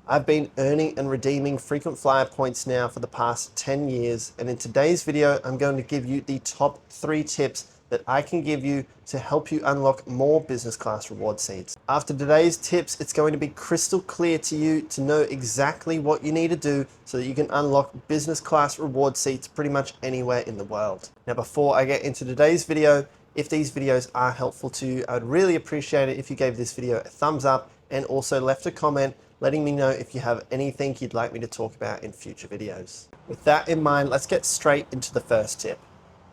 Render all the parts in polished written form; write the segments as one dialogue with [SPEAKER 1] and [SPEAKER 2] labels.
[SPEAKER 1] I've been earning and redeeming frequent flyer points now for the past 10 years, and in today's video, I'm going to give you the top 3 tips that I can give you to help you unlock more business class reward seats. After today's tips, it's going to be crystal clear to you to know exactly what you need to do so that you can unlock business class reward seats pretty much anywhere in the world. Now, before I get into today's video, if these videos are helpful to you, I'd really appreciate it if you gave this video a thumbs up and also left a comment letting me know if you have anything you'd like me to talk about in future videos. With that in mind, let's get straight into the first tip.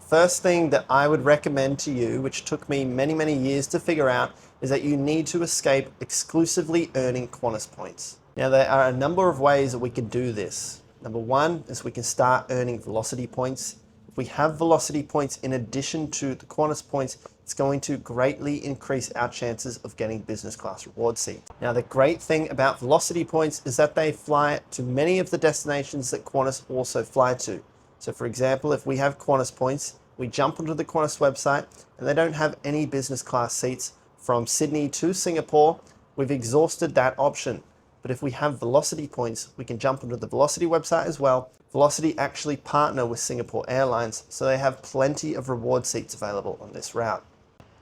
[SPEAKER 1] First thing that I would recommend to you, which took me many years to figure out, is that you need to escape exclusively earning Qantas points. Now, there are a number of ways that we can do this. Number one is we can start earning velocity points. If we have velocity points in addition to the Qantas points, it's going to greatly increase our chances of getting business class reward seats. Now, the great thing about velocity points is that they fly to many of the destinations that Qantas also fly to. So for example, if we have Qantas points, we jump onto the Qantas website and they don't have any business class seats from Sydney to Singapore, we've exhausted that option. But if we have Velocity points, we can jump onto the Velocity website as well. Velocity actually partner with Singapore Airlines, so they have plenty of reward seats available on this route.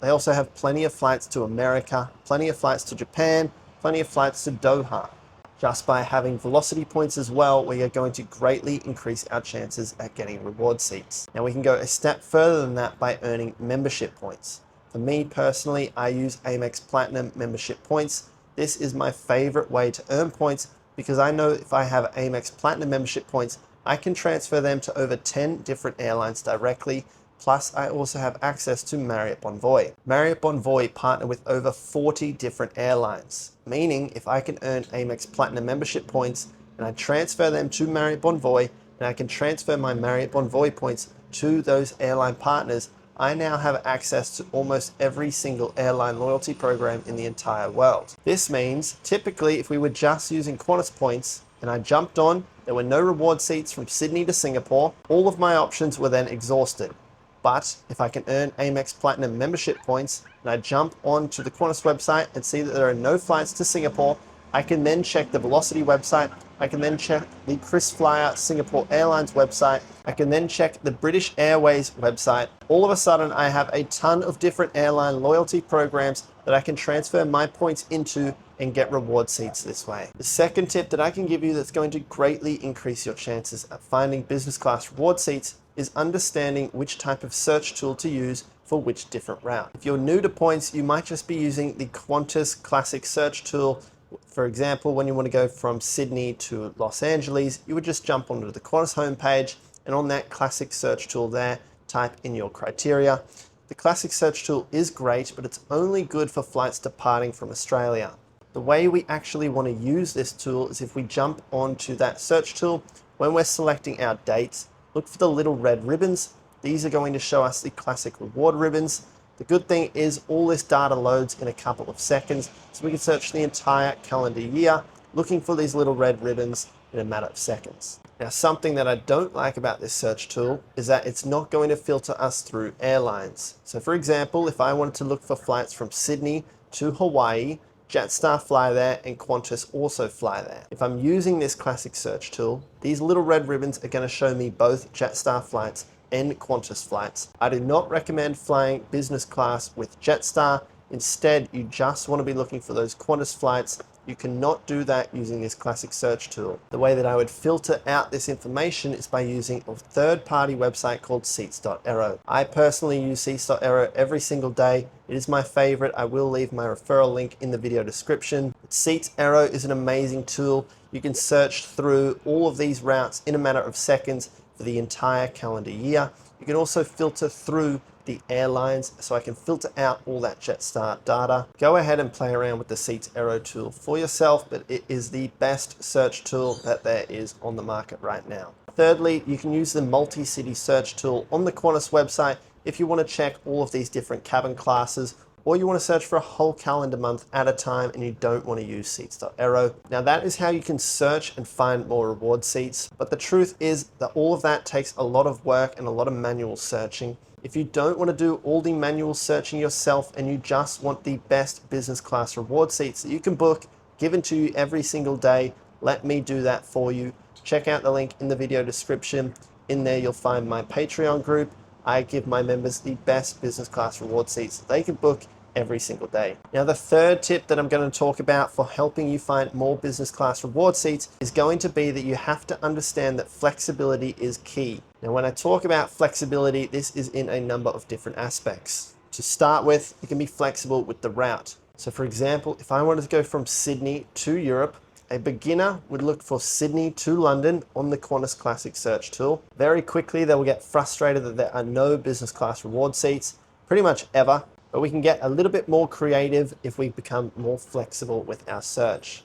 [SPEAKER 1] They also have plenty of flights to America, plenty of flights to Japan, plenty of flights to Doha. Just by having Velocity points as well, we are going to greatly increase our chances at getting reward seats. Now, we can go a step further than that by earning membership points. For me personally, I use Amex Platinum membership points. This is my favorite way to earn points because I know if I have Amex Platinum membership points, I can transfer them to over 10 different airlines directly. Plus, I also have access to Marriott Bonvoy. Marriott Bonvoy partner with over 40 different airlines, meaning if I can earn Amex Platinum membership points and I transfer them to Marriott Bonvoy, and I can transfer my Marriott Bonvoy points to those airline partners, I now have access to almost every single airline loyalty program in the entire world. This means typically if we were just using Qantas points and I jumped on, there were no reward seats from Sydney to Singapore, all of my options were then exhausted. But if I can earn Amex Platinum membership points and I jump onto the Qantas website and see that there are no flights to Singapore, I can then check the Velocity website. I can then check the KrisFlyer Singapore Airlines website. I can then check the British Airways website. All of a sudden, I have a ton of different airline loyalty programs that I can transfer my points into and get reward seats this way. The second tip that I can give you that's going to greatly increase your chances at finding business class reward seats is understanding which type of search tool to use for which different route. If you're new to points, you might just be using the Qantas Classic Search tool. For example, when you want to go from Sydney to Los Angeles, you would just jump onto the Qantas homepage and on that Classic Search tool there, type in your criteria. The Classic Search tool is great, but it's only good for flights departing from Australia. The way we actually want to use this tool is if we jump onto that search tool, when we're selecting our dates, look for the little red ribbons. These are going to show us the classic reward ribbons. The good thing is all this data loads in a couple of seconds, so we can search the entire calendar year looking for these little red ribbons in a matter of seconds. Now, something that I don't like about this search tool is that it's not going to filter us through airlines. So for example, if I wanted to look for flights from Sydney to Hawaii, Jetstar fly there and Qantas also fly there. If I'm using this classic search tool, these little red ribbons are going to show me both Jetstar flights and Qantas flights. I do not recommend flying business class with Jetstar. Instead, you just want to be looking for those Qantas flights. You cannot do that using this classic search tool. The way that I would filter out this information is by using a third-party website called seats.aero. I personally use seats.aero every single day. It is my favorite. I will leave my referral link in the video description. Seats.aero is an amazing tool. You can search through all of these routes in a matter of seconds for the entire calendar year. You can also filter through the airlines, so I can filter out all that Jetstar data. Go ahead and play around with the Seats.aero tool for yourself, but it is the best search tool that there is on the market right now. Thirdly, you can use the multi-city search tool on the Qantas website if you want to check all of these different cabin classes, or you want to search for a whole calendar month at a time and you don't want to use seats.aero. Now, that is how you can search and find more reward seats, but the truth is that all of that takes a lot of work and a lot of manual searching. If you don't want to do all the manual searching yourself and you just want the best business class reward seats that you can book given to you every single day, let me do that for you. Check out the link in the video description. In there, you'll find my Patreon group. I give my members the best business class reward seats that they can book every single day. Now, the third tip that I'm going to talk about for helping you find more business class reward seats is going to be that you have to understand that flexibility is key. Now, when I talk about flexibility, this is in a number of different aspects. To start with, you can be flexible with the route. So for example, if I wanted to go from Sydney to Europe, a beginner would look for Sydney to London on the Qantas Classic search tool. Very quickly, they will get frustrated that there are no business class reward seats, pretty much ever, but we can get a little bit more creative if we become more flexible with our search.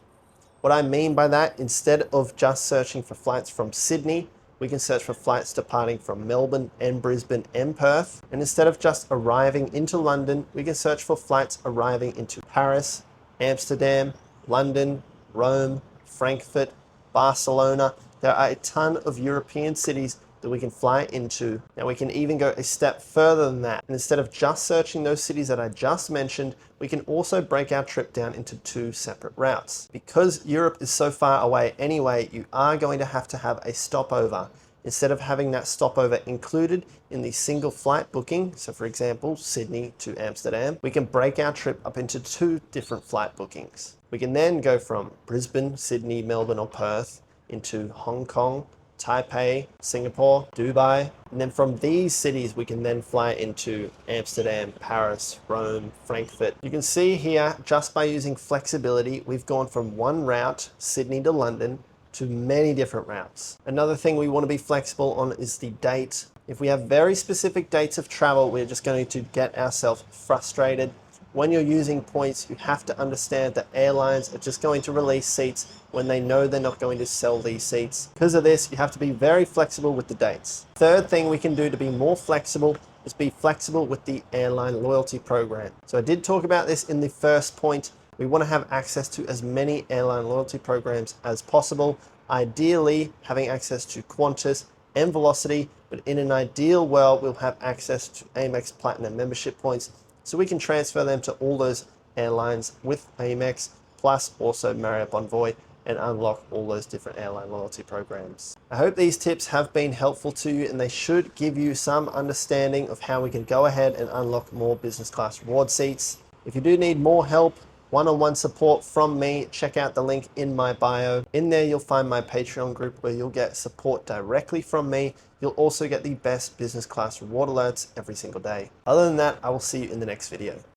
[SPEAKER 1] What I mean by that, instead of just searching for flights from Sydney, we can search for flights departing from Melbourne and Brisbane and Perth. And instead of just arriving into London, we can search for flights arriving into Paris, Amsterdam, London, Rome, Frankfurt, Barcelona. There are a ton of European cities that we can fly into. Now we can even go a step further than that. And instead of just searching those cities that I just mentioned, we can also break our trip down into 2 separate routes. Because Europe is so far away anyway, you are going to have a stopover. Instead of having that stopover included in the single flight booking, so for example, Sydney to Amsterdam, we can break our trip up into 2 different flight bookings. We can then go from Brisbane, Sydney, Melbourne, or Perth into Hong Kong, Taipei, Singapore, Dubai, and then from these cities we can then fly into Amsterdam, Paris, Rome, Frankfurt. You can see here, just by using flexibility, we've gone from one route, Sydney to London, to many different routes. Another thing we want to be flexible on is the date. If we have very specific dates of travel, we're just going to get ourselves frustrated. When you're using points, you have to understand that airlines are just going to release seats when they know they're not going to sell these seats. Because of this, you have to be very flexible with the dates. Third thing we can do to be more flexible is be flexible with the airline loyalty program. So I did talk about this in the first point. We want to have access to as many airline loyalty programs as possible. Ideally, having access to Qantas and Velocity, but in an ideal world, we'll have access to Amex Platinum membership points, so we can transfer them to all those airlines with Amex, plus also Marriott Bonvoy, and unlock all those different airline loyalty programs. I hope these tips have been helpful to you, and they should give you some understanding of how we can go ahead and unlock more business class reward seats. If you do need more help, one-on-one support from me, check out the link in my bio. In there, you'll find my Patreon group where you'll get support directly from me. You'll also get the best business class reward alerts every single day. Other than that, I will see you in the next video.